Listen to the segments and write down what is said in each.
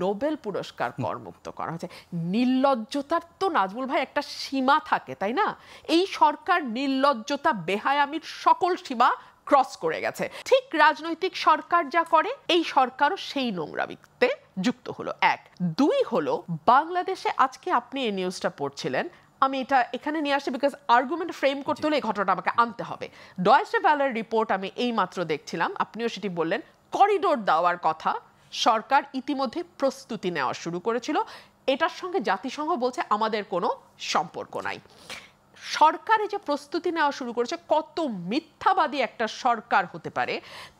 Nobel পুরস্কার করমুক্ত করা হয়েছে। নির্লজ্জতার তো নাজমুল ভাই একটা সীমা থাকে, তাই না? এই সরকার নির্লজ্জতা বেহায়ামির সকল সীমা ক্রস করে গেছে। ঠিক রাজনৈতিক সরকার যা করে এই সরকারও সেই নোংরামিতে যুক্ত হলো। এক। দুই হলো, বাংলাদেশে আজকে আপনি এই নিউজটা পড়ছিলেন, আমি এটা এখানে নিয়ে আসছি বিকজ আর্গুমেন্ট ফ্রেম করতে হলে এই ঘটনাটা আমাকে আনতে হবে। ডয়েচে ভেলের রিপোর্ট আমি এই মাত্র দেখছিলাম, আপনিও সেটি বললেন, করিডোর দেওয়ার কথা সরকার ইতিমধ্যে প্রস্তুতি নেওয়া শুরু করেছিল। এটার সঙ্গে জাতিসংঘ বলছে আমাদের কোনো সম্পর্ক নাই। সরকারে যে প্রস্তুতি নেওয়া শুরু করেছে, কত মিথ্যাবাদী একটা সরকার হতে পারে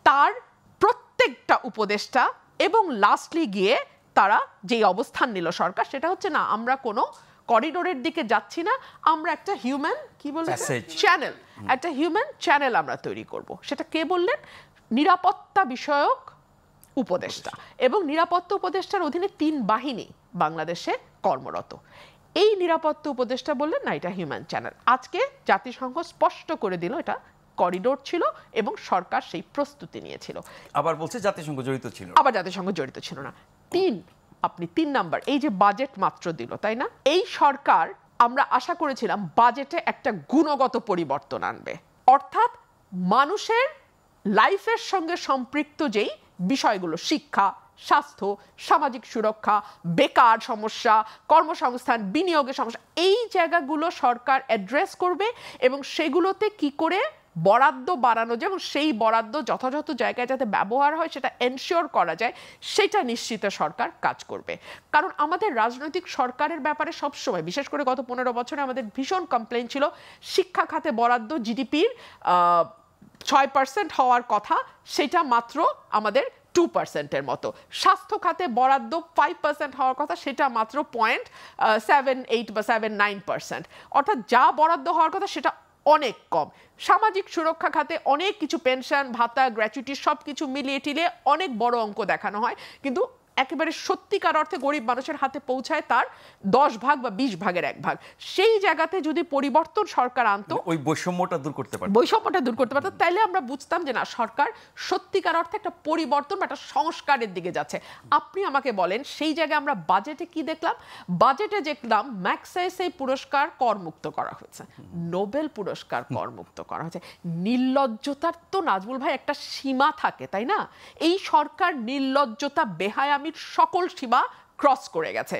তার প্রত্যেকটা উপদেষ্টা এবং লাস্টলি গিয়ে তারা যেই অবস্থান নিল সরকার, সেটা হচ্ছে না আমরা কোনো করিডোরের দিকে যাচ্ছি না, আমরা একটা হিউম্যান কি বলবো চ্যানেল, একটা হিউম্যান চ্যানেল আমরা তৈরি করব। সেটা কে বললেন? নিরাপত্তা বিষয়ক উপদেষ্টা। এবং নিরাপত্তা উপদেষ্টার অধীনে 3 বাহিনী বাংলাদেশে কর্মরত। এই নিরাপত্তা উপদেষ্টা বললেন না এটা হিউম্যান চ্যানেল। আজকে জাতিসংঘ স্পষ্ট করে দিল এটা করিডোর ছিল এবং সরকার সেই প্রস্তুতি নিয়েছিল। আবার বলছে জাতিসংঘ জড়িত ছিল, আবার জাতিসংঘ জড়িত ছিল না। 3, আপনি 3 নাম্বার, এই যে বাজেট মাত্র দিল, তাই না? এই সরকার, আমরা আশা করেছিলাম বাজেটে একটা গুণগত পরিবর্তন আনবে, অর্থাৎ মানুষের লাইফের সঙ্গে সম্পৃক্ত যেই বিষয়গুলো, শিক্ষা, স্বাস্থ্য, সামাজিক সুরক্ষা, বেকার সমস্যা, কর্মসংস্থান, বিনিয়োগের সমস্যা, এই জায়গাগুলো সরকার অ্যাড্রেস করবে এবং সেগুলোতে কি করে বরাদ্দ বাড়ানো যায় এবং সেই বরাদ্দ যথাযথ জায়গায় যাতে ব্যবহার হয় সেটা এনশিওর করা যায়, সেটা নিশ্চিত সরকার কাজ করবে। কারণ আমাদের রাজনৈতিক সরকারের ব্যাপারে সবসময়, বিশেষ করে গত 15 বছরে আমাদের ভীষণ কমপ্লেইন ছিল, শিক্ষা খাতে বরাদ্দ জিডিপির 6% হওয়ার কথা, সেটা মাত্র আমাদের 2%-এর মতো। স্বাস্থ্য খাতে বরাদ্দ 5% হওয়ার কথা, সেটা মাত্র 0.78 বা 0.79%। অর্থাৎ যা বরাদ্দ হওয়ার কথা সেটা অনেক কম। সামাজিক সুরক্ষা খাতে অনেক কিছু, পেনশন, ভাতা, গ্র্যাচুইটি সব কিছু মিলিয়ে টিলিয়ে অনেক বড় অঙ্ক দেখানো হয়, কিন্তু একেবারে সত্যিকার অর্থে গরিব মানুষের হাতে পৌঁছায় তার 10 ভাগ বা 20 ভাগের 1 ভাগ। সেই জায়গাতে যদি পরিবর্তন সরকার আনতো, ওই বৈষম্যটা দূর করতে পারতো, তাইলে আমরা বুঝতাম যে না, সরকার সত্যিকার অর্থে একটা পরিবর্তন বা একটা সংস্কারের দিকে যাচ্ছে। আপনি আমাকে বলেন সেই জায়গায় আমরা বাজেটে কি দেখলাম? বাজেটে দেখলাম ম্যাগসেসে পুরস্কার করমুক্ত করা হয়েছে, নোবেল পুরস্কার করমুক্ত করা হয়েছে। নির্লজ্জতার তো নাজমুল ভাই একটা সীমা থাকে, তাই না? এই সরকার নির্লজ্জতা বেহায়ামির সকল সীমা ক্রস করে গেছে।